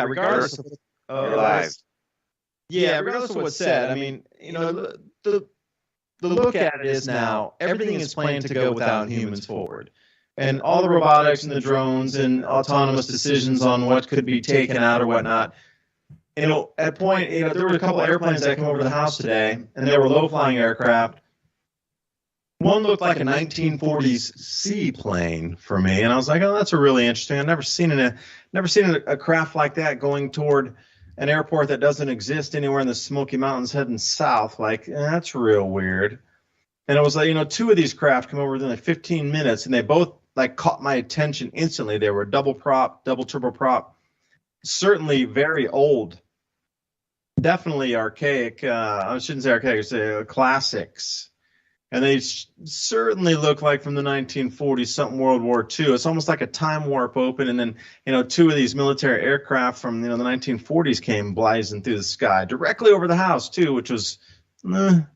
regardless of You're live. yeah, regardless of what's said, I mean, the look at it is now everything is planned to go without humans forward. And all the robotics and the drones and autonomous decisions on what could be taken out or whatnot. At a point, there were a couple airplanes that came over to the house today, and they were low-flying aircraft. One looked like a 1940s seaplane for me, and I was like, "Oh, that's a really interesting. I've never seen a craft like that going toward an airport that doesn't exist anywhere in the Smoky Mountains heading south. Like, that's real weird." And it was like, two of these craft come over within like 15 minutes, and they both like caught my attention instantly. They were double turboprop, certainly very old, definitely archaic. I shouldn't say archaic, say classics. And they certainly look like from the 1940s, something World War II. It's almost like a time warp open. And then, two of these military aircraft from, the 1940s came blazing through the sky directly over the house, too, which was a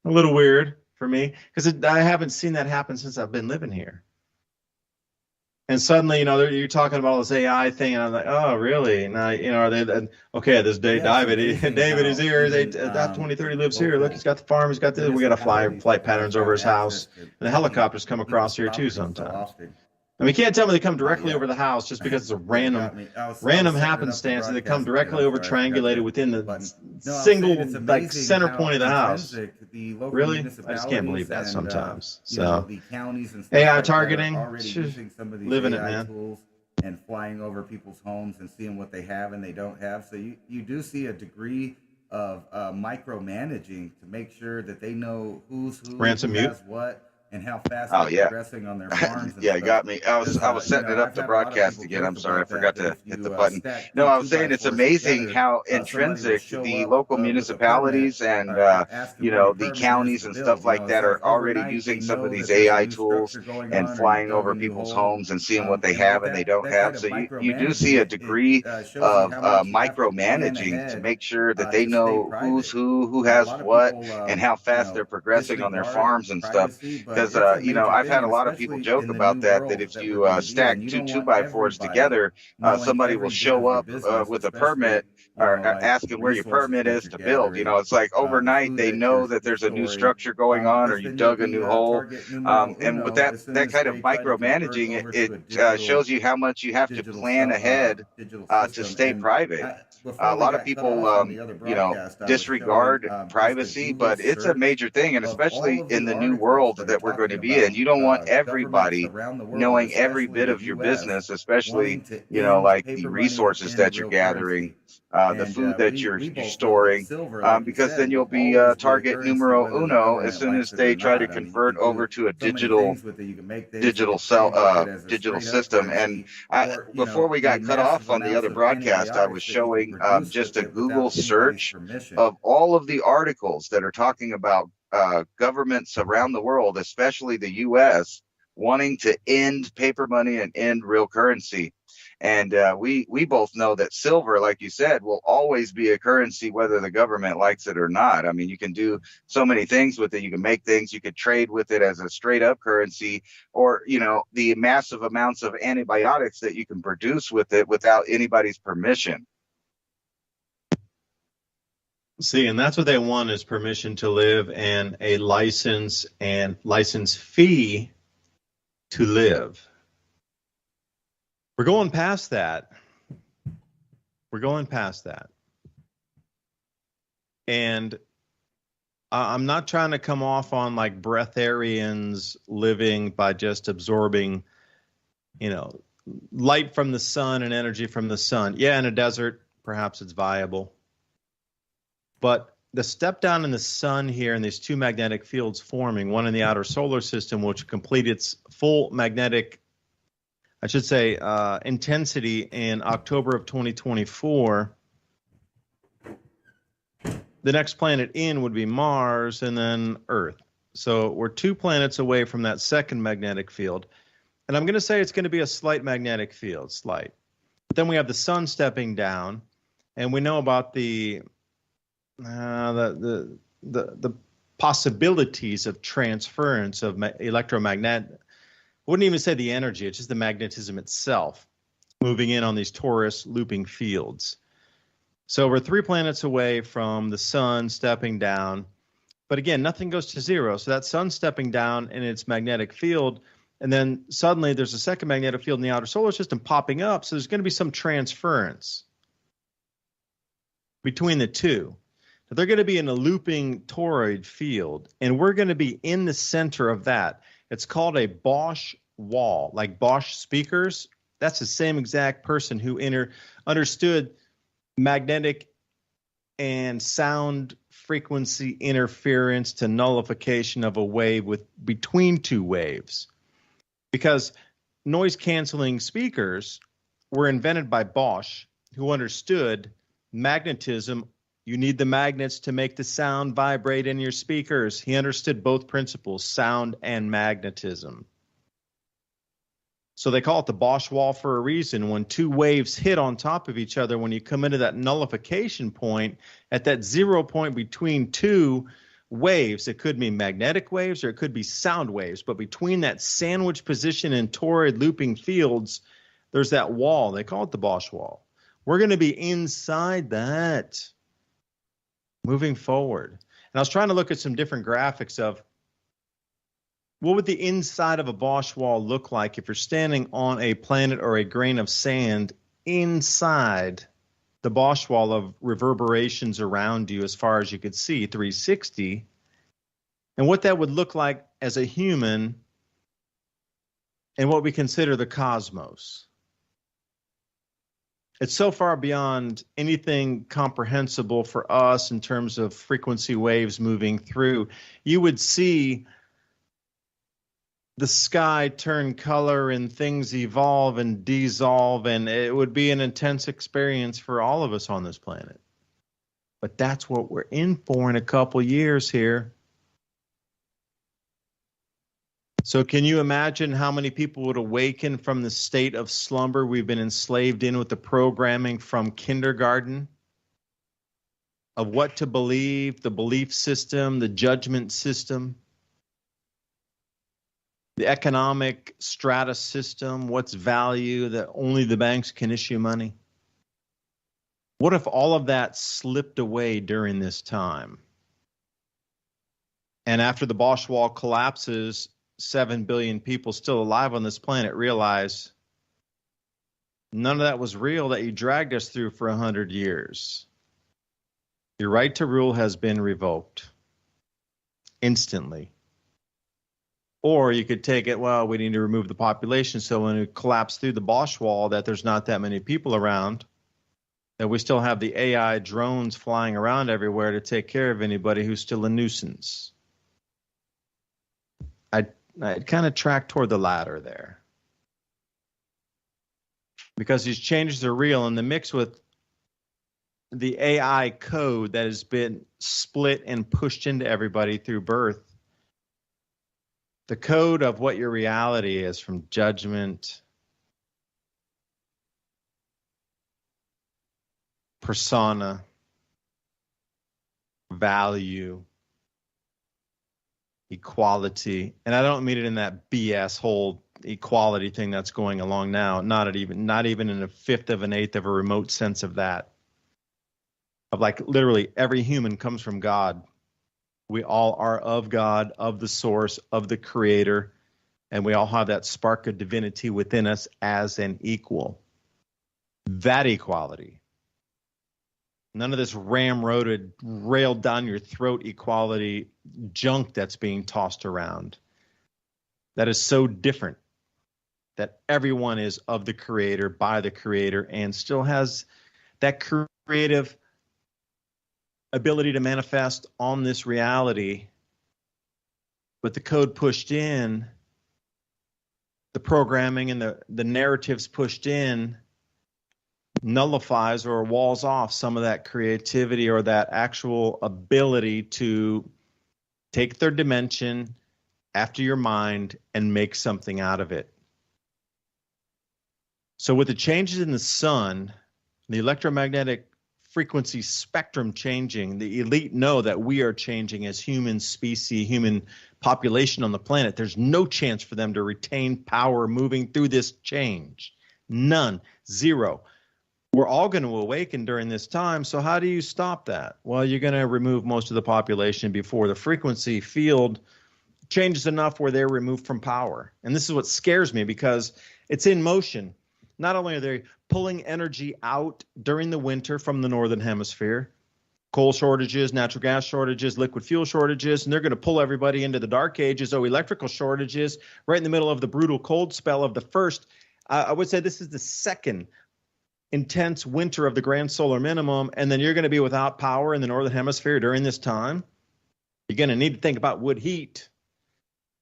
little weird for me because I haven't seen that happen since I've been living here. And suddenly, you're talking about all this AI thing, and I'm like, oh, really? Now, are they okay? This David is here. That 2030 lives here. Look, he's got the farm. He's got this. We got flight patterns over his house, and the helicopters come across here too sometimes. I mean, you can't tell me they come directly over the house just because it's a random happenstance that they come directly over triangulated within the single center point of the house. Really? I just can't believe that sometimes. So AI targeting, living it, man. And flying over people's homes and seeing what they have and they don't have. So you do see a degree of micromanaging to make sure that they know who's who, Ransom who mute. has what, and how fast they're progressing on their farms. Yeah, you got me. I was setting it up to broadcast again. I'm sorry, I forgot to hit the button. No, I was saying it's amazing how intrinsic the local municipalities and the counties and stuff like that are already using some of these AI tools and flying over people's homes and seeing what they have and they don't have. So you do see a degree of micromanaging to make sure that they know who's who has what, and how fast they're progressing on their farms and stuff. Because, I've had a lot of people joke about that if you stack two 2x4s together, somebody will show up with a permit or asking where your permit is to build. It's like overnight they know that there's a new structure going on or you dug a new hole. And with that kind of micromanaging, it shows you how much you have to plan ahead to stay private. A lot of people, disregard privacy, but it's a major thing, and especially in the new world that we're going to be in. You don't want everybody knowing every bit of your business, especially, like the resources that you're gathering, the food that you're storing, because then you'll be target numero uno as soon as they try to convert over to a digital system. And before we got cut off on the other broadcast, I was showing just a Google search of all of the articles that are talking about governments around the world, especially the U.S., wanting to end paper money and end real currency. And we both know that silver, like you said, will always be a currency, whether the government likes it or not. I mean, you can do so many things with it. You can make things, you could trade with it as a straight up currency, or, the massive amounts of antibiotics that you can produce with it without anybody's permission. See, and that's what they want is permission to live and a license fee to live. We're going past that. And I'm not trying to come off on like breatharians living by just absorbing, light from the sun and energy from the sun. Yeah, in a desert, perhaps it's viable. But the step down in the sun here and these two magnetic fields forming, one in the outer solar system, which complete its full magnetic, intensity in October of 2024. The next planet in would be Mars and then Earth. So we're 2 planets away from that second magnetic field. And I'm going to say it's going to be a slight magnetic field, slight. But then we have the sun stepping down, and we know about the possibilities of transference of electromagnet. I wouldn't even say the energy, it's just the magnetism itself. moving in on these torus looping fields. So we're 3 planets away from the sun stepping down. But again, nothing goes to zero. So that sun stepping down in its magnetic field, and then suddenly there's a second magnetic field in the outer solar system popping up. So there's going to be some transference between the two. So they're going to be in a looping toroid field, and we're going to be in the center of that. It's called a Bosch wall, like Bosch speakers. That's the same exact person who understood magnetic and sound frequency interference to nullification of a wave between two waves. Because noise canceling speakers were invented by Bosch, who understood magnetism. You need the magnets to make the sound vibrate in your speakers. He understood both principles, sound and magnetism. So they call it the Bosch wall for a reason. When two waves hit on top of each other, when you come into that nullification point, at that 0 point between two waves, it could be magnetic waves or it could be sound waves. But between that sandwich position in toroid looping fields, there's that wall. They call it the Bosch wall. We're going to be inside that moving forward. And I was trying to look at some different graphics of what would the inside of a Bosch wall look like if you're standing on a planet or a grain of sand inside the Bosch wall of reverberations around you as far as you could see, 360, and what that would look like as a human and what we consider the cosmos. It's so far beyond anything comprehensible for us in terms of frequency waves moving through. You would see the sky turn color and things evolve and dissolve, and it would be an intense experience for all of us on this planet. But that's what we're in for in a couple years here. So can you imagine how many people would awaken from the state of slumber we've been enslaved in with the programming from kindergarten of what to believe, the belief system, the judgment system, the economic strata system, what's value, that only the banks can issue money? What if all of that slipped away during this time? And after the Bosch wall collapses, 7 billion people still alive on this planet realize none of that was real that you dragged us through for 100 years. Your right to rule has been revoked instantly. Or you could take it, well, we need to remove the population so when we collapse through the Bosch wall that there's not that many people around, that we still have the AI drones flying around everywhere to take care of anybody who's still a nuisance. I'd kind of track toward the latter there. Because these changes are real, and the mix with the AI code that has been split and pushed into everybody through birth, the code of what your reality is, from judgment, persona, value, equality. And I don't mean it in that BS whole equality thing that's going along now. Not even in a fifth of an eighth of a remote sense of that. Of like literally every human comes from God. We all are of God, of the source, of the creator, and we all have that spark of divinity within us as an equal. That equality. None of this ramroded, railed down your throat equality junk that's being tossed around. That is so different. That everyone is of the creator, by the creator, and still has that creative ability to manifest on this reality, but the code pushed in, the programming and the narratives pushed in nullifies or walls off some of that creativity or that actual ability to take their dimension after your mind and make something out of it. So with the changes in the sun, the electromagnetic frequency spectrum changing, the elite know that we are changing as human species, human population on the planet. There's no chance for them to retain power moving through this change. None. Zero. We're all going to awaken during this time. So how do you stop that? Well, you're going to remove most of the population before the frequency field changes enough where they're removed from power. And this is what scares me, because it's in motion. Not only are they pulling energy out during the winter from the northern hemisphere, coal shortages, natural gas shortages, liquid fuel shortages, and they're going to pull everybody into the dark ages, electrical shortages, right in the middle of the brutal cold spell of the first. I would say this is the second intense winter of the grand solar minimum, and then you're going to be without power in the northern hemisphere during this time. You're going to need to think about wood heat.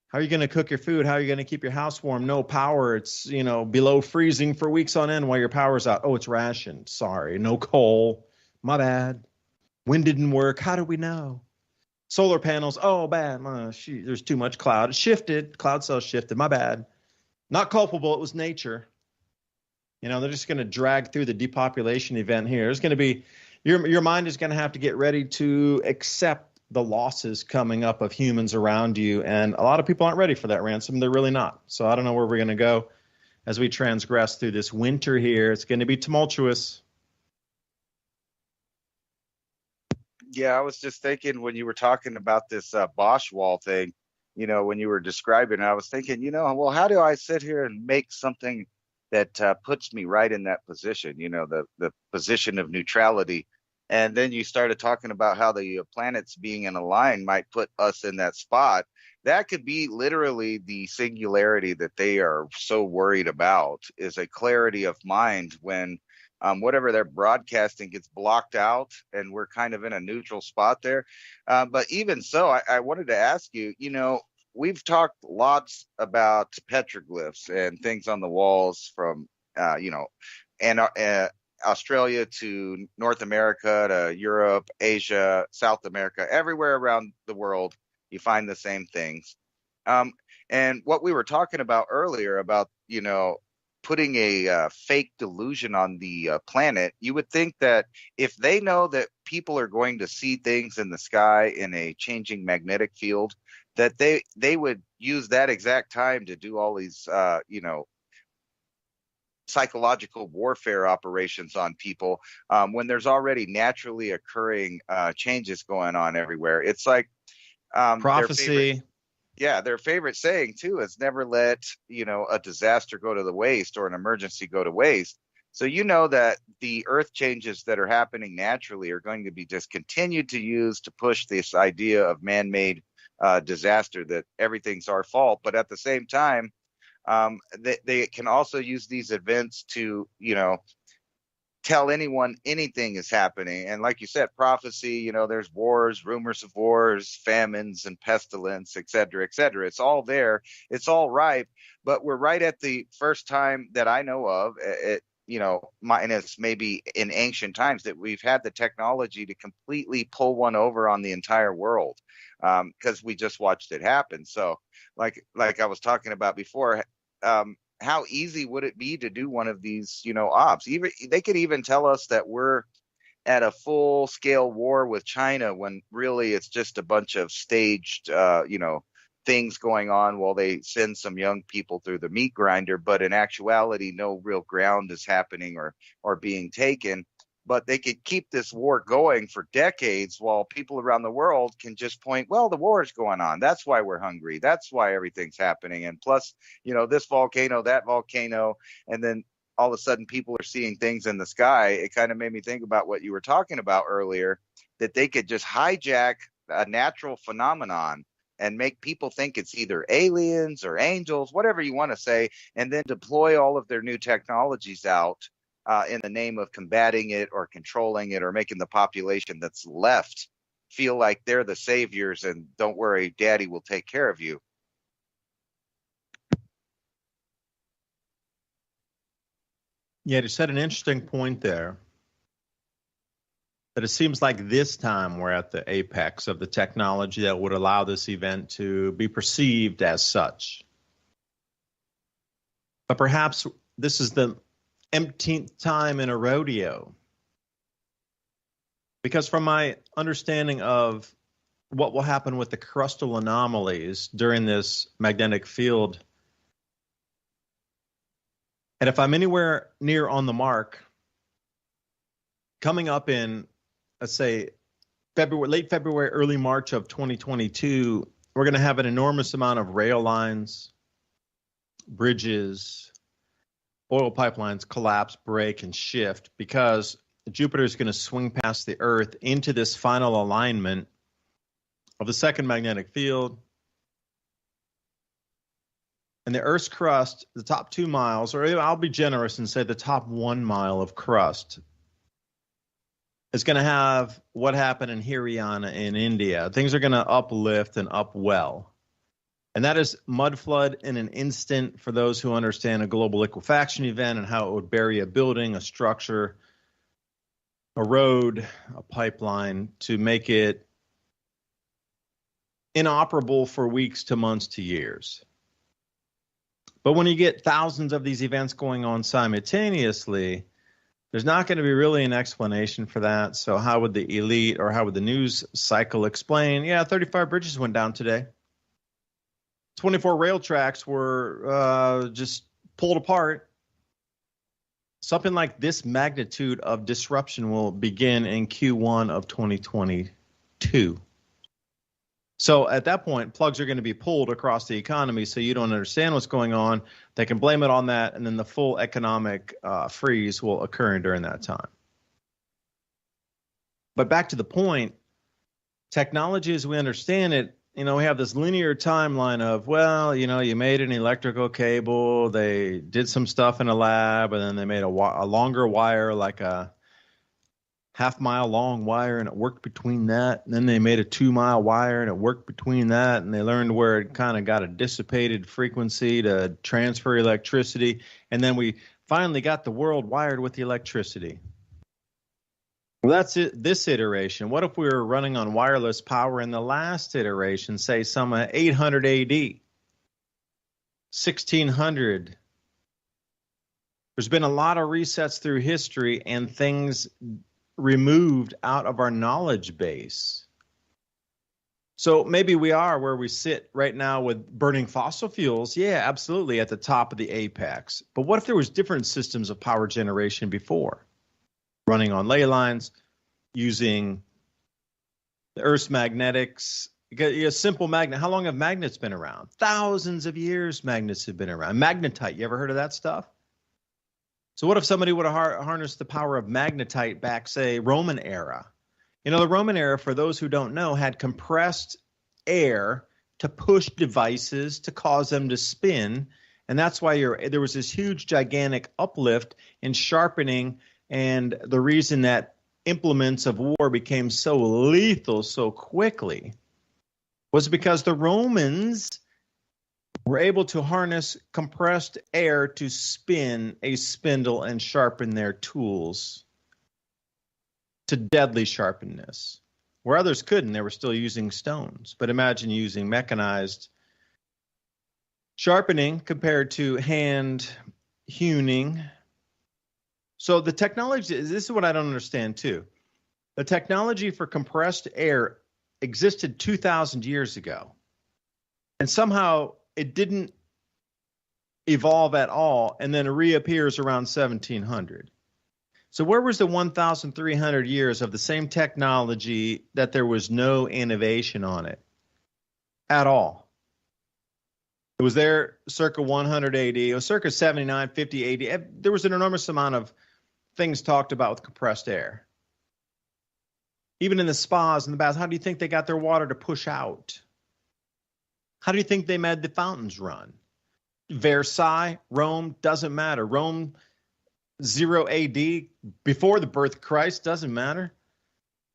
How are you going to cook your food? How are you going to keep your house warm? No power. It's, below freezing for weeks on end while your power's out. Oh, it's rationed. Sorry. No coal. My bad. Wind didn't work. How do we know? Solar panels. Oh, bad. There's too much cloud. It shifted. Cloud cells shifted. My bad. Not culpable. It was nature. They're just going to drag through the depopulation event here. It's going to be, your mind is going to have to get ready to accept the losses coming up of humans around you. And a lot of people aren't ready for that ransom. They're really not. So I don't know where we're going to go as we transgress through this winter here. It's going to be tumultuous. Yeah, I was just thinking when you were talking about this Bosch wall thing, when you were describing it, I was thinking, well, how do I sit here and make something that puts me right in that position, the position of neutrality? And then you started talking about how the planets being in a line might put us in that spot. That could be literally the singularity that they are so worried about, is a clarity of mind when whatever they're broadcasting gets blocked out and we're kind of in a neutral spot there. But even so, I wanted to ask you, we've talked lots about petroglyphs and things on the walls from, and Australia to North America to Europe, Asia, South America, everywhere around the world, you find the same things. And what we were talking about earlier about, putting a fake delusion on the planet, you would think that if they know that people are going to see things in the sky in a changing magnetic field, that they would use that exact time to do all these, psychological warfare operations on people when there's already naturally occurring changes going on everywhere. It's like prophecy. Their favorite saying too is never let a disaster go to the waste or an emergency go to waste. So that the earth changes that are happening naturally are going to be just continued to use to push this idea of man-made disaster, that everything's our fault. But at the same time, they can also use these events to, tell anyone anything is happening. And like you said, prophecy, there's wars, rumors of wars, famines and pestilence, et cetera, et cetera. It's all there. It's all ripe. But we're right at the first time that I know of, minus maybe in ancient times, that we've had the technology to completely pull one over on the entire world, because we just watched it happen. So like I was talking about before, how easy would it be to do one of these, ops? Even they could even tell us that we're at a full scale war with China when really it's just a bunch of staged, things going on while they send some young people through the meat grinder. But in actuality, no real ground is happening or being taken. But they could keep this war going for decades while people around the world can just point, well, the war is going on. That's why we're hungry. That's why everything's happening. And plus, this volcano, that volcano, and then all of a sudden people are seeing things in the sky. It kind of made me think about what you were talking about earlier, that they could just hijack a natural phenomenon and make people think it's either aliens or angels, whatever you want to say, and then deploy all of their new technologies out in the name of combating it or controlling it or making the population that's left feel like they're the saviors and don't worry, daddy will take care of you. Yeah, you said an interesting point there, that it seems like this time we're at the apex of the technology that would allow this event to be perceived as such. But perhaps this is the umpteenth time in a rodeo. Because from my understanding of what will happen with the crustal anomalies during this magnetic field, And if I'm anywhere near on the mark, coming up in, let's say, late February, early March of 2022, we're going to have an enormous amount of rail lines, bridges, oil pipelines collapse, break, and shift because Jupiter is going to swing past the Earth into this final alignment of the second magnetic field. And the Earth's crust, the top 2 miles, or I'll be generous and say the top 1 mile of crust, is going to have what happened in Haryana in India. Things are going to uplift and upwell. And that is mud flood in an instant for those who understand a global liquefaction event and how it would bury a building, a structure, a road, a pipeline to make it inoperable for weeks to months to years. But when you get thousands of these events going on simultaneously, there's not going to be really an explanation for that. So how would the elite or how would the news cycle explain? Yeah, 35 bridges went down today. 24 rail tracks were just pulled apart. Something like this magnitude of disruption will begin in Q1 of 2022. So at that point, plugs are going to be pulled across the economy so you don't understand what's going on. They can blame it on that, and then the full economic freeze will occur during that time. But back to the point, technology as we understand it, we have this linear timeline of, well, you made an electrical cable, they did some stuff in a lab, and then they made a longer wire, like a half-mile long wire, and it worked between that. And then they made a 2-mile wire, and it worked between that. And they learned where it kind of got a dissipated frequency to transfer electricity. And then we finally got the world wired with the electricity. Well, that's it. This iteration. What if we were running on wireless power in the last iteration, say some 800 AD, 1600? There's been a lot of resets through history and things removed out of our knowledge base. So maybe we are where we sit right now with burning fossil fuels. Yeah, absolutely, at the top of the apex. But what if there was different systems of power generation before? Running on ley lines, using the Earth's magnetics. A simple magnet. How long have magnets been around? Thousands of years magnets have been around. Magnetite, you ever heard of that stuff? So what if somebody would have harnessed the power of magnetite back, say, Roman era? The Roman era, for those who don't know, had compressed air to push devices to cause them to spin. And that's why there was this huge, gigantic uplift in sharpening. And the reason that implements of war became so lethal so quickly was because the Romans were able to harness compressed air to spin a spindle and sharpen their tools to deadly sharpness, where others couldn't. They were still using stones. But imagine using mechanized sharpening compared to hand hewing. So the technology, this is what I don't understand too. The technology for compressed air existed 2,000 years ago. And somehow it didn't evolve at all and then reappears around 1700. So where was the 1,300 years of the same technology that there was no innovation on it at all? It was there circa 100 AD. It was circa 79, 50 AD. There was an enormous amount of things talked about with compressed air. Even in the spas and the baths, how do you think they got their water to push out? How do you think they made the fountains run? Versailles, Rome, doesn't matter. Rome, 0 AD, before the birth of Christ, doesn't matter.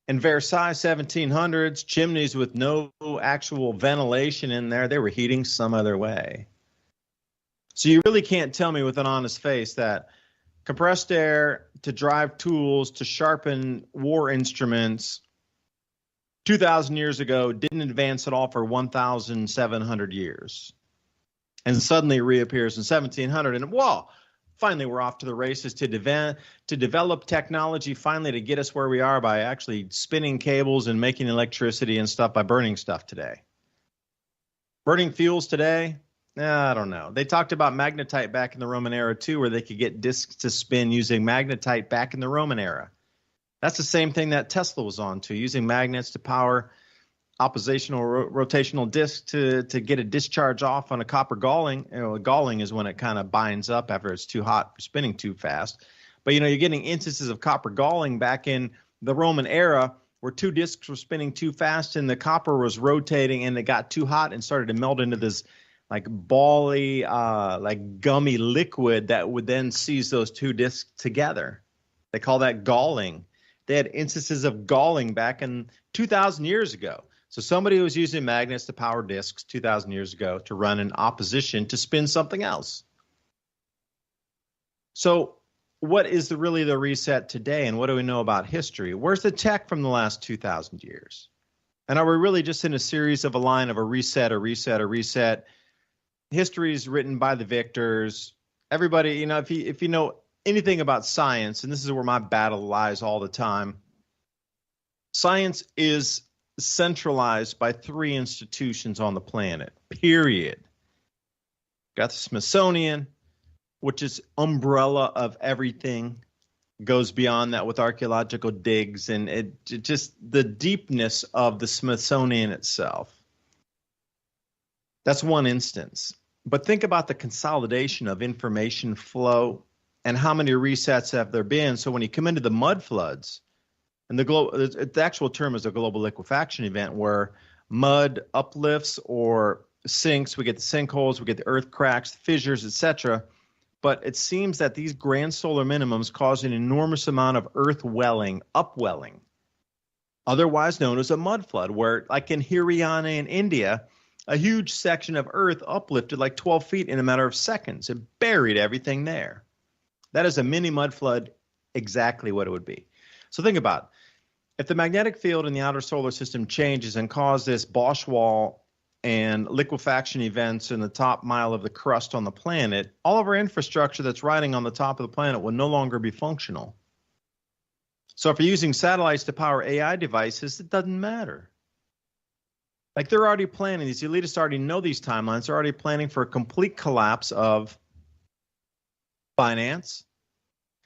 In Versailles, 1700s, chimneys with no actual ventilation in there. They were heating some other way. So you really can't tell me with an honest face that compressed air to drive tools to sharpen war instruments 2,000 years ago didn't advance at all for 1,700 years. And suddenly reappears in 1700. And whoa, finally we're off to the races to develop technology finally to get us where we are by actually spinning cables and making electricity and stuff by burning stuff today. Burning fuels today, I don't know. They talked about magnetite back in the Roman era too, where they could get discs to spin using magnetite back in the Roman era. That's the same thing that Tesla was on to, using magnets to power oppositional rotational disc to get a discharge off on a copper galling. Galling is when it kind of binds up after it's too hot for spinning too fast. But you're getting instances of copper galling back in the Roman era where two discs were spinning too fast and the copper was rotating and it got too hot and started to melt into this like bally, like gummy liquid that would then seize those two discs together. They call that galling. They had instances of galling back in 2,000 years ago. So somebody was using magnets to power discs 2,000 years ago to run in opposition to spin something else. So what is really the reset today, and what do we know about history? Where's the tech from the last 2,000 years? And are we really just in a series of a line of a reset, a reset, a reset? History is written by the victors. Everybody, if you know anything about science, and this is where my battle lies all the time, science is centralized by three institutions on the planet, period. Got the Smithsonian, which is umbrella of everything, goes beyond that with archaeological digs, and it just the deepness of the Smithsonian itself. That's one instance. But think about the consolidation of information flow and how many resets have there been. So when you come into the mud floods, and the actual term is a global liquefaction event where mud uplifts or sinks, we get the sinkholes, we get the earth cracks, fissures, etc. But it seems that these grand solar minimums cause an enormous amount of earth welling, upwelling, otherwise known as a mud flood, where like in Haryana in India, a huge section of earth uplifted like 12 feet in a matter of seconds. It buried everything there. That is a mini mud flood, exactly what it would be. So think about it. If the magnetic field in the outer solar system changes and causes this Bosch wall and liquefaction events in the top mile of the crust on the planet, all of our infrastructure that's riding on the top of the planet will no longer be functional. So if you're using satellites to power AI devices, it doesn't matter. Like they're already planning, these elitists already know these timelines. They're already planning for a complete collapse of finance.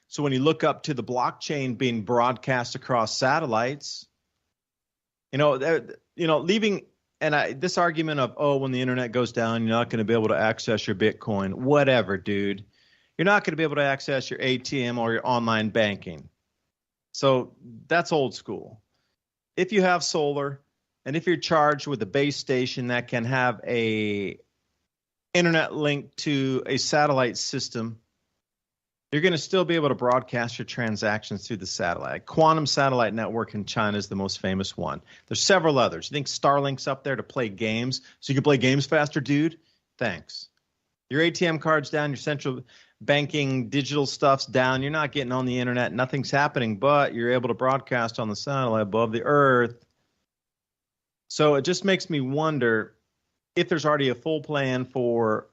So when you look up to the blockchain being broadcast across satellites, leaving this argument of, when the internet goes down, you're not going to be able to access your Bitcoin, whatever, dude. You're not going to be able to access your ATM or your online banking. So that's old school. If you have solar, and if you're charged with a base station that can have a internet link to a satellite system, you're going to still be able to broadcast your transactions through the satellite. Quantum Satellite Network in China is the most famous one. There's several others. You think Starlink's up there to play games so you can play games faster, dude? Thanks. Your ATM card's down, your central banking digital stuff's down. You're not getting on the internet. Nothing's happening, but you're able to broadcast on the satellite above the earth. So it just makes me wonder if there's already a full plan for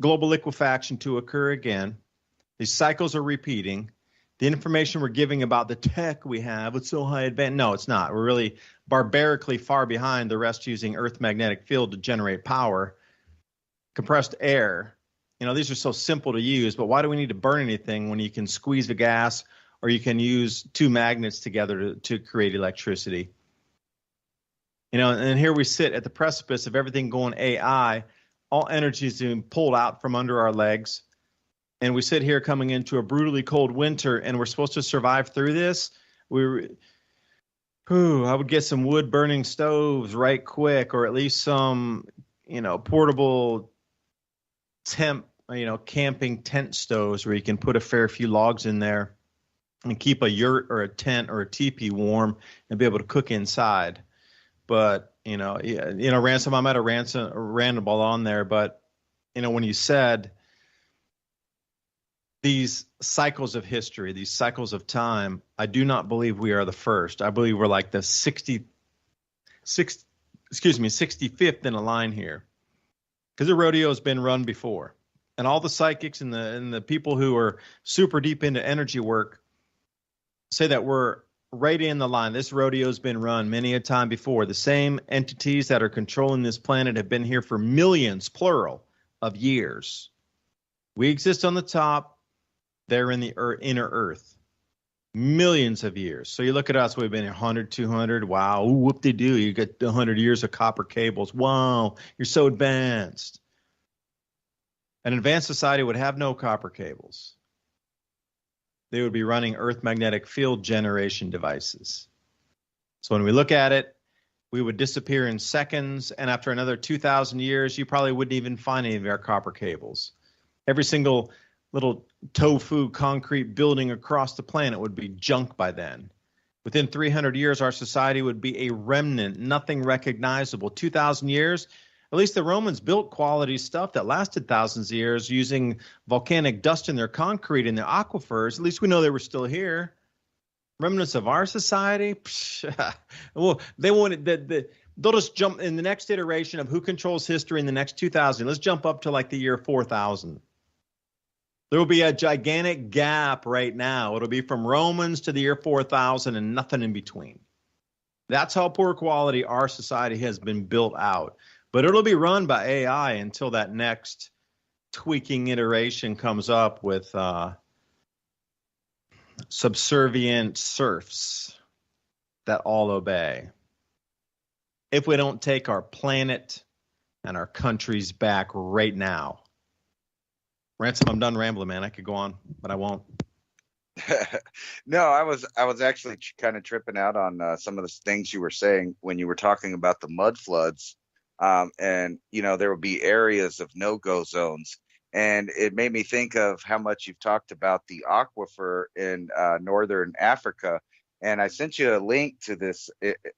global liquefaction to occur again. These cycles are repeating. The information we're giving about the tech we have, it's so high advanced. No, it's not. We're really barbarically far behind the rest using Earth magnetic field to generate power. Compressed air. These are so simple to use, but why do we need to burn anything when you can squeeze the gas or you can use two magnets together to create electricity? And here we sit at the precipice of everything going AI. All energy is being pulled out from under our legs. And we sit here coming into a brutally cold winter, and we're supposed to survive through this. I would get some wood burning stoves right quick, or at least some, portable camping tent stoves where you can put a fair few logs in there and keep a yurt or a tent or a teepee warm and be able to cook inside. But, Ransom, I might have Randall on there, but, when you said these cycles of history, these cycles of time, I do not believe we are the first. I believe we're like the 65th in a line here, because the rodeo has been run before, and all the psychics and the people who are super deep into energy work say that we're right in the line. This rodeo has been run many a time before. The same entities that are controlling this planet have been here for millions, plural, of years. We exist on the top. They're in the inner earth. Millions of years. So you look at us, we've been 100, 200. Wow. Ooh, whoop-de-doo. You get 100 years of copper cables. Wow. You're so advanced. An advanced society would have no copper cables. They would be running Earth magnetic field generation devices. So when we look at it, we would disappear in seconds, and after another 2,000 years, you probably wouldn't even find any of our copper cables. Every single little tofu concrete building across the planet would be junk by then. Within 300 years, our society would be a remnant, nothing recognizable. 2,000 years, at least the Romans built quality stuff that lasted thousands of years using volcanic dust in their concrete and their aquifers. At least we know they were still here. Remnants of our society, well, they wanted they'll just jump in the next iteration of who controls history in the next 2,000. Let's jump up to like the year 4,000. There will be a gigantic gap right now. It'll be from Romans to the year 4,000 and nothing in between. That's how poor quality our society has been built out. But it'll be run by AI until that next tweaking iteration comes up with subservient serfs that all obey. If we don't take our planet and our countries back right now. Ransom, I'm done rambling, man. I could go on, but I won't. No, I was actually kind of tripping out on some of the things you were saying when you were talking about the mud floods, and there will be areas of no-go zones, and it made me think of how much you've talked about the aquifer in northern Africa. And I sent you a link to this.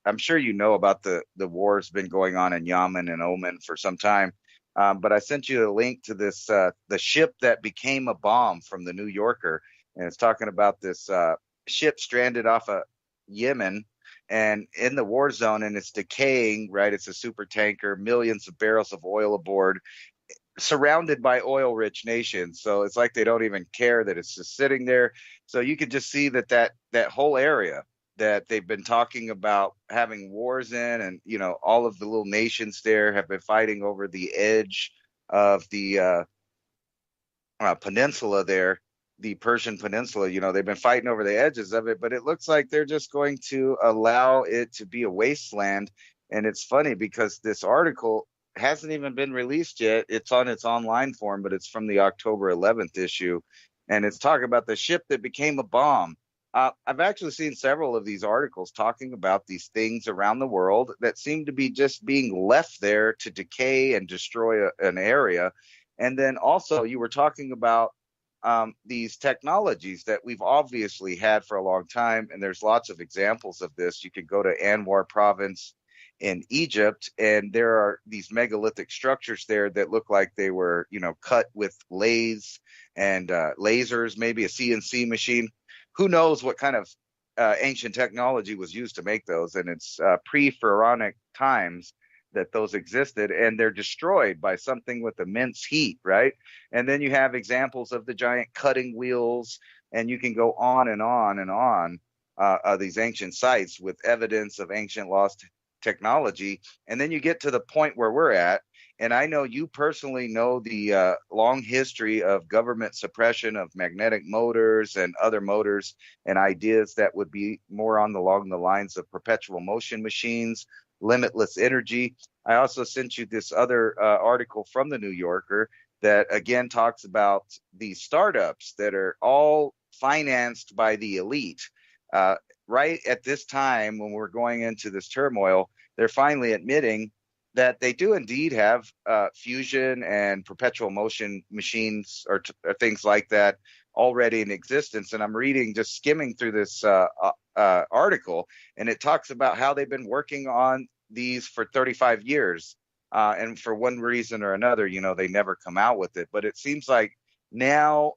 I'm sure you know about the wars been going on in Yemen and Oman for some time. But I sent you a link to this, the ship that became a bomb from the New Yorker. And it's talking about this ship stranded off of Yemen and in the war zone, and it's decaying, right? It's a super tanker, millions of barrels of oil aboard, surrounded by oil-rich nations. So it's like they don't even care that it's just sitting there. So you could just see that whole area that they've been talking about having wars in, and all of the little nations there have been fighting over the edge of the peninsula there, the Persian Peninsula. They've been fighting over the edges of it, but it looks like they're just going to allow it to be a wasteland. And it's funny because this article hasn't even been released yet. It's on its online form, but it's from the October 11th issue, and it's talking about the ship that became a bomb. I've actually seen several of these articles talking about these things around the world that seem to be just being left there to decay and destroy an area. And then also you were talking about these technologies that we've obviously had for a long time, and there's lots of examples of this. You could go to Anwar province in Egypt, and there are these megalithic structures there that look like they were, cut with lathes and lasers, maybe a CNC machine. Who knows what kind of ancient technology was used to make those? And it's pre-pharaonic times that those existed, and they're destroyed by something with immense heat, right? And then you have examples of the giant cutting wheels, and you can go on and on and on these ancient sites with evidence of ancient lost technology. And then you get to the point where we're at, and I know you personally know the long history of government suppression of magnetic motors and other motors, and ideas that would be more along the lines of perpetual motion machines, limitless energy. I also sent you this other article from the New Yorker that again talks about these startups that are all financed by the elite. Right at this time, when we're going into this turmoil, they're finally admitting that they do indeed have fusion and perpetual motion machines or things like that already in existence. And I'm reading, just skimming through this article, and it talks about how they've been working on these for 35 years. And for one reason or another, they never come out with it. But it seems like now,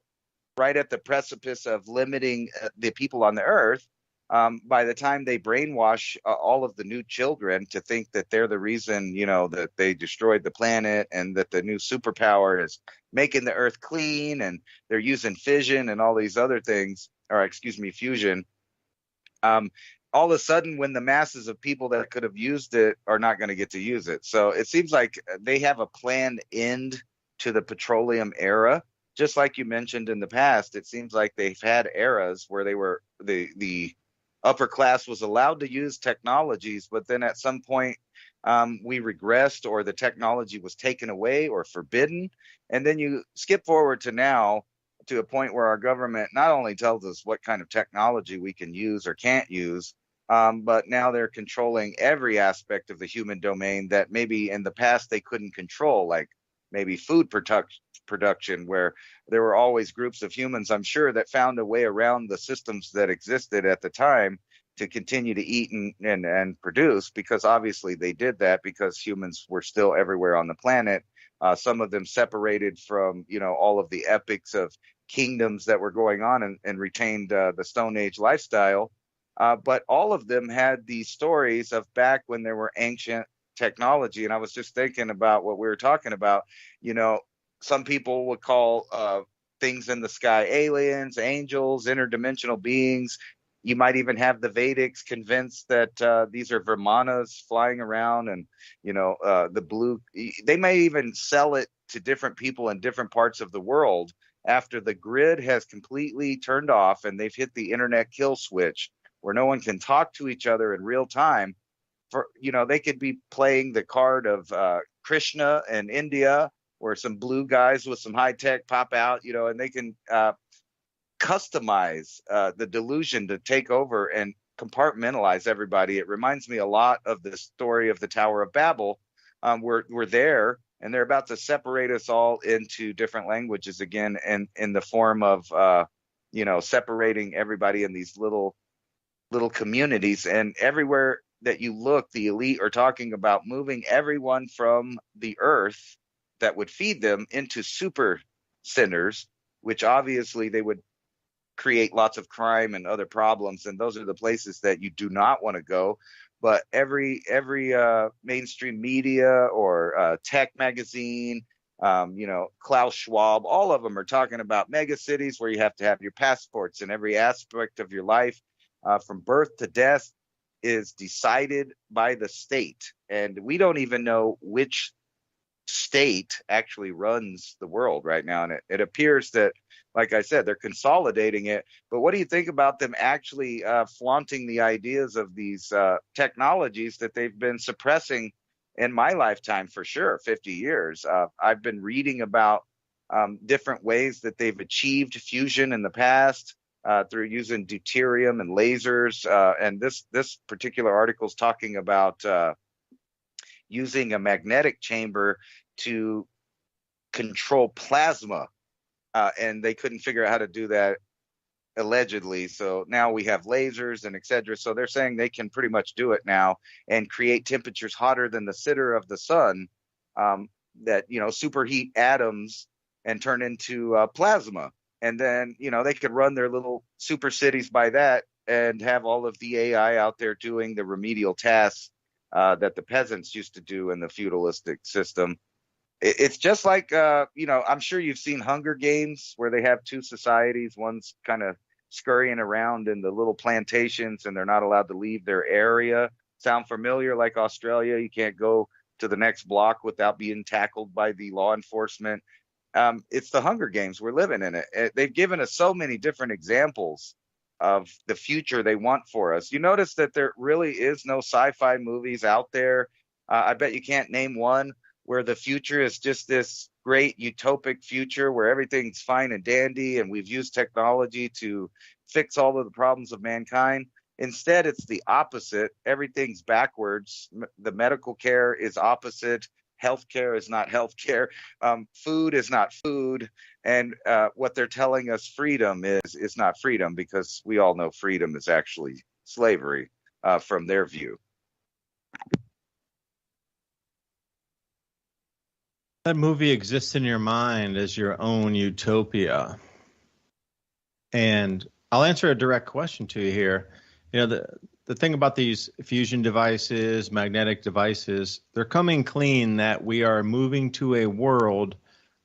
right at the precipice of limiting the people on the earth, by the time they brainwash all of the new children to think that they're the reason, that they destroyed the planet, and that the new superpower is making the earth clean, and they're using fission and all these other things, or excuse me, fusion. All of a sudden, when the masses of people that could have used it are not going to get to use it. So it seems like they have a planned end to the petroleum era. Just like you mentioned in the past, it seems like they've had eras where they were the upper class was allowed to use technologies, but then at some point we regressed, or the technology was taken away or forbidden. And then you skip forward to now, to a point where our government not only tells us what kind of technology we can use or can't use, but now they're controlling every aspect of the human domain that maybe in the past they couldn't control, like maybe food production, where there were always groups of humans, I'm sure, that found a way around the systems that existed at the time to continue to eat and produce, because obviously they did that because humans were still everywhere on the planet. Some of them separated from, all of the epics of kingdoms that were going on, and retained the Stone Age lifestyle. But all of them had these stories of back when there were ancient technology. And I was just thinking about what we were talking about. Some people would call things in the sky aliens, angels, interdimensional beings. You might even have the Vedics convinced that these are Vermanas flying around, and the blue. They may even sell it to different people in different parts of the world after the grid has completely turned off and they've hit the internet kill switch, where no one can talk to each other in real time. They could be playing the card of Krishna in India, where some blue guys with some high tech pop out, and they can customize the delusion to take over and compartmentalize everybody. It reminds me a lot of the story of the Tower of Babel. We're there, and they're about to separate us all into different languages again, and in the form of separating everybody in these little communities. And everywhere that you look, the elite are talking about moving everyone from the earth that would feed them into super centers, which obviously they would create lots of crime and other problems. And those are the places that you do not want to go. But every mainstream media or tech magazine, Klaus Schwab, all of them are talking about mega cities where you have to have your passports, and every aspect of your life, from birth to death, is decided by the state. And we don't even know which state actually runs the world right now. And it appears that, like I said, they're consolidating it. But what do you think about them actually flaunting the ideas of these technologies that they've been suppressing in my lifetime for sure, 50 years? I've been reading about different ways that they've achieved fusion in the past, through using deuterium and lasers. And this particular article is talking about using a magnetic chamber to control plasma. And they couldn't figure out how to do that, allegedly. So now we have lasers and et cetera. So they're saying they can pretty much do it now and create temperatures hotter than the center of the sun, that, superheat atoms and turn into plasma. And then, they could run their little super cities by that and have all of the AI out there doing the remedial tasks that the peasants used to do in the feudalistic system. It's just like, I'm sure you've seen Hunger Games, where they have two societies. One's kind of scurrying around in the little plantations, and they're not allowed to leave their area. Sound familiar? Like Australia, you can't go to the next block without being tackled by the law enforcement. It's the Hunger Games. We're living in it. They've given us so many different examples of the future they want for us. You notice that there really is no sci-fi movies out there. I bet you can't name one where the future is just this great utopic future where everything's fine and dandy and we've used technology to fix all of the problems of mankind. Instead, it's the opposite. Everything's backwards. The medical care is opposite. Healthcare is not healthcare. Food is not food. And what they're telling us freedom is not freedom, because we all know freedom is actually slavery from their view. That movie exists in your mind as your own utopia. And I'll answer a direct question to you here. The thing about these fusion devices, magnetic devices, they're coming clean that we are moving to a world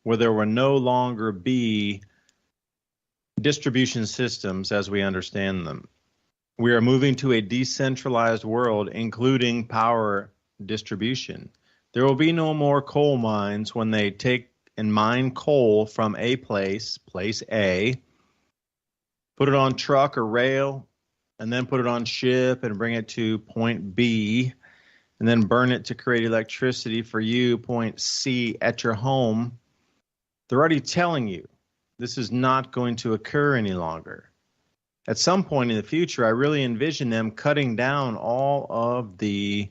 where there will no longer be distribution systems as we understand them. We are moving to a decentralized world, including power distribution. There will be no more coal mines when they take and mine coal from a place A, put it on truck or rail, and then put it on ship and bring it to point B, and then burn it to create electricity for you, point C, at your home, they're already telling you this is not going to occur any longer. At some point in the future, I really envision them cutting down all of the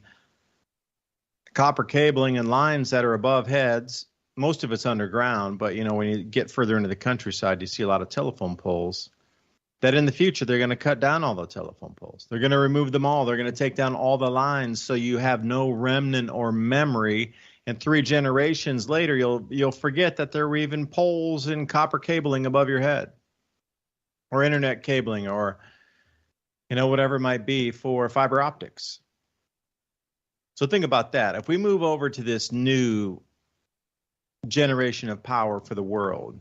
copper cabling and lines that are above heads. Most of it's underground, but when you get further into the countryside, you see a lot of telephone poles. That in the future, they're going to cut down all the telephone poles. They're going to remove them all. They're going to take down all the lines so you have no remnant or memory. And 3 generations later, you'll forget that there were even poles and copper cabling above your head, or internet cabling, or whatever it might be for fiber optics. So think about that. If we move over to this new generation of power for the world,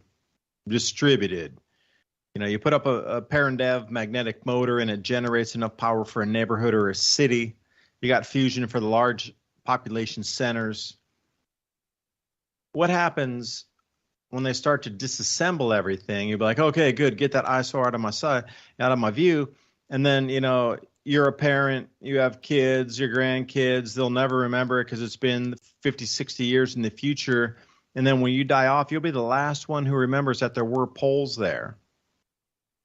distributed, you put up a parent-dev magnetic motor and it generates enough power for a neighborhood or a city. You got fusion for the large population centers. What happens when they start to disassemble everything? You'll be like, okay, good, get that eyesore out of my view. And then, you're a parent, you have kids, your grandkids, they'll never remember it because it's been 50, 60 years in the future. And then when you die off, you'll be the last one who remembers that there were poles there,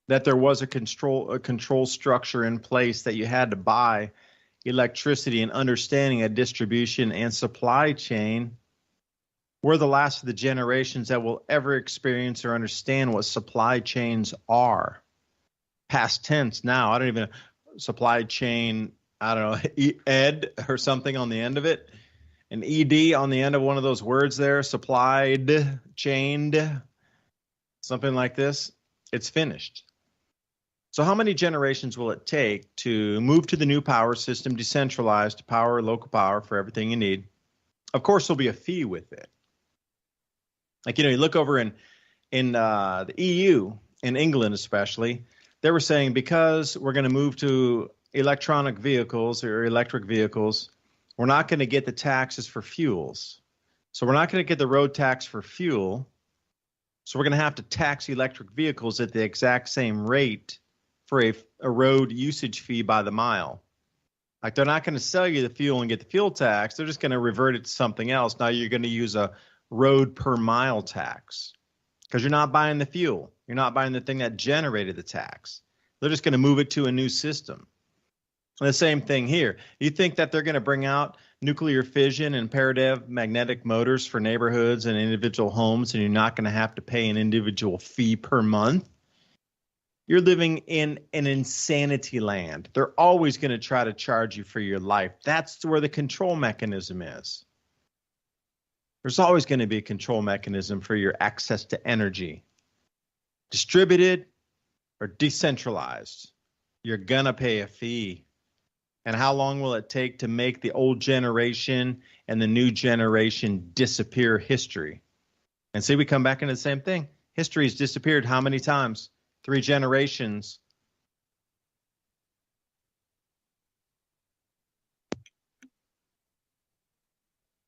that there was a control structure in place, that you had to buy electricity, and understanding a distribution and supply chain. We're the last of the generations that will ever experience or understand what supply chains are. Past tense now. I don't even supply chain, I don't know, ed or something on the end of it. An ed on the end of one of those words there, supplied, chained, something like this. It's finished. So how many generations will it take to move to the new power system, decentralized power, local power for everything you need? Of course, there'll be a fee with it. Like, you look over in the EU, in England especially, they were saying because we're going to move to electronic vehicles or electric vehicles, we're not going to get the taxes for fuels. So we're not going to get the road tax for fuel. So we're going to have to tax electric vehicles at the exact same rate for a road usage fee by the mile. Like, they're not going to sell you the fuel and get the fuel tax. They're just going to revert it to something else. Now you're going to use a road per mile tax because you're not buying the fuel. You're not buying the thing that generated the tax. They're just going to move it to a new system. And the same thing here. You think that they're going to bring out nuclear fission and parent-dev magnetic motors for neighborhoods and individual homes, and you're not going to have to pay an individual fee per month? You're living in an insanity land. They're always going to try to charge you for your life. That's where the control mechanism is. There's always going to be a control mechanism for your access to energy. Distributed or decentralized, you're going to pay a fee. And how long will it take to make the old generation and the new generation disappear history? And see, we come back into the same thing. History has disappeared how many times? 3 generations.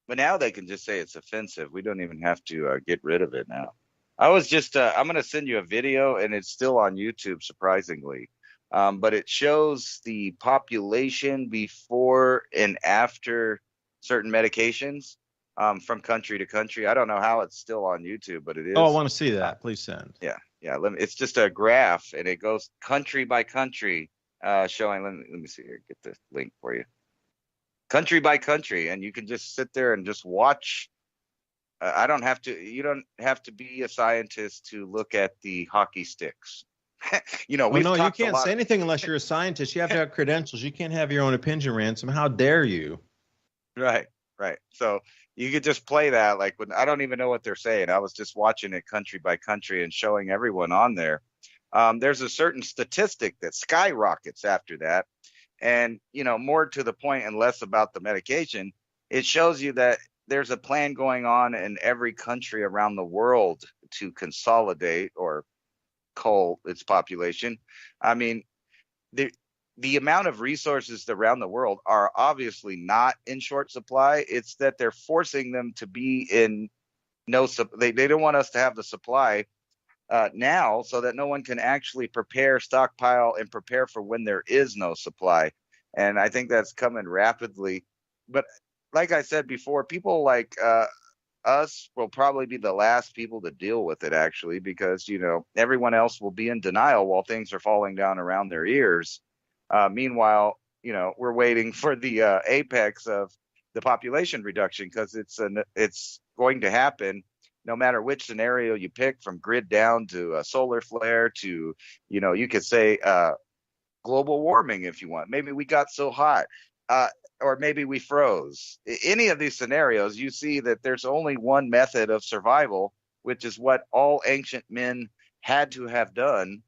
But now they can just say it's offensive. We don't even have to get rid of it now. I was just, I'm going to send you a video, and it's still on YouTube, surprisingly. But it shows the population before and after certain medications from country to country. I don't know how it's still on YouTube, but it is. Oh, I want to see that. Please send. Yeah. It's just a graph, and it goes country by country, showing. Let me see here. Get the link for you. Country by country, and you can just sit there and just watch. You don't have to be a scientist to look at the hockey sticks. You can't say anything unless you're a scientist. You have to have credentials. You can't have your own opinion, Ransom. How dare you? Right. So you could just play that like when I don't even know what they're saying. I was just watching it country by country and showing everyone on there. There's a certain statistic that skyrockets after that. And, more to the point and less about the medication, it shows you that there's a plan going on in every country around the world to consolidate or cull its population. I mean, the amount of resources around the world are obviously not in short supply. It's that they're forcing them to be in they don't want us to have the supply now, so that no one can actually prepare, stockpile, and prepare for when there is no supply. And I think that's coming rapidly. But like I said before, people like us will probably be the last people to deal with it, actually, because everyone else will be in denial while things are falling down around their ears. Meanwhile, we're waiting for the apex of the population reduction, because it's going to happen no matter which scenario you pick, from grid down to a solar flare to, you could say global warming if you want. Maybe we got so hot, or maybe we froze. Any of these scenarios, you see that there's only one method of survival, which is what all ancient men had to have done,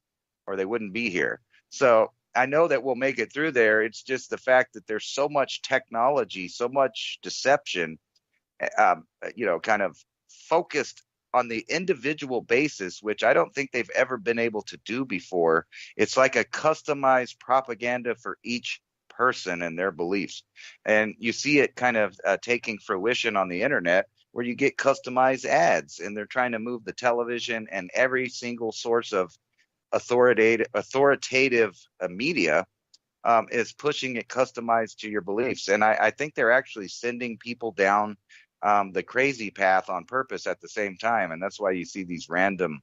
or they wouldn't be here. So I know that we'll make it through there. It's just the fact that there's so much technology, so much deception, kind of focused on the individual basis, which I don't think they've ever been able to do before. It's like a customized propaganda for each person and their beliefs. And you see it kind of taking fruition on the internet, where you get customized ads, and they're trying to move the television and every single source of authoritative media is pushing it customized to your beliefs. And I think they're actually sending people down the crazy path on purpose at the same time. And that's why you see these random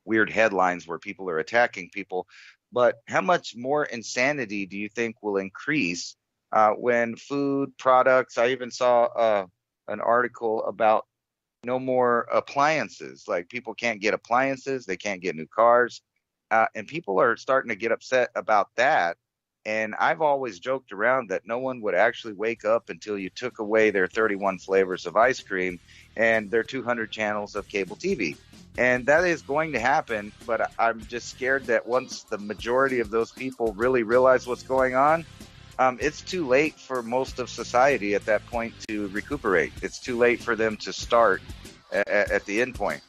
weird headlines where people are attacking people. But how much more insanity do you think will increase when food products? I even saw an article about no more appliances. Like, people can't get appliances, they can't get new cars, and people are starting to get upset about that. And I've always joked around that no one would actually wake up until you took away their 31 flavors of ice cream and their 200 channels of cable TV. And that is going to happen, but I'm just scared that once the majority of those people really realize what's going on, it's too late for most of society at that point to recuperate. It's too late for them to start at the end point.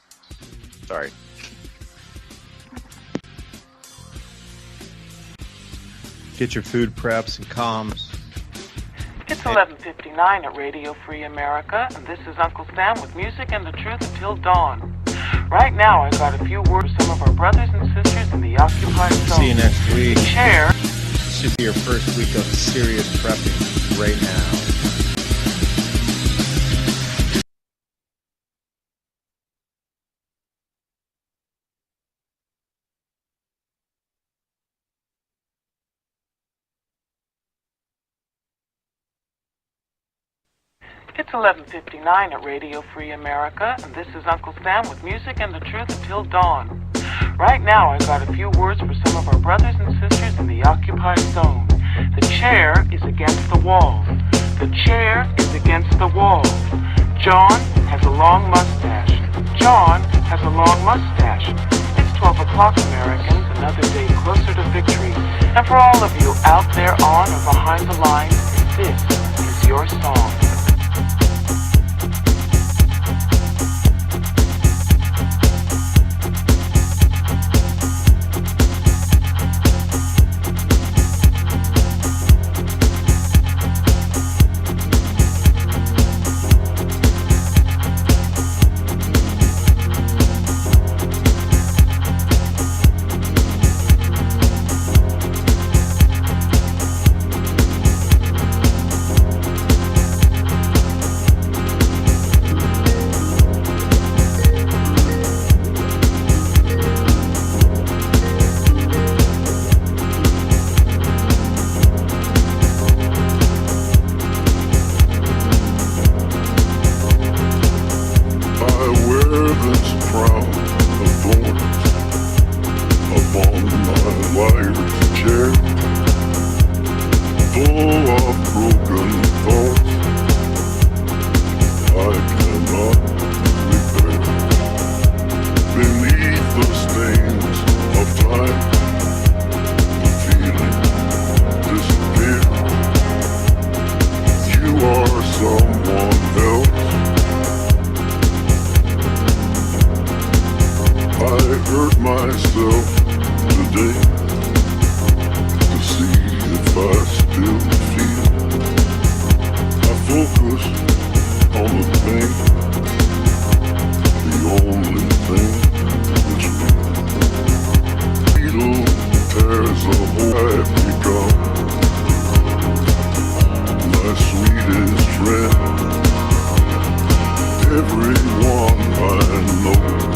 Sorry. Get your food preps and comms. It's 11:59 at Radio Free America, and this is Uncle Sam with music and the truth until dawn. Right now, I've got a few words from some of our brothers and sisters in the occupied zone. See you next week. Chair. This should be your first week of serious prepping right now. It's 11:59 at Radio Free America, and this is Uncle Sam with music and the truth until dawn. Right now, I've got a few words for some of our brothers and sisters in the occupied zone. The chair is against the wall. The chair is against the wall. John has a long mustache. John has a long mustache. It's 12 o'clock, Americans, another day closer to victory. And for all of you out there on or behind the lines, this is your song. Myself today to see if I still my sweetest friend, everyone I know.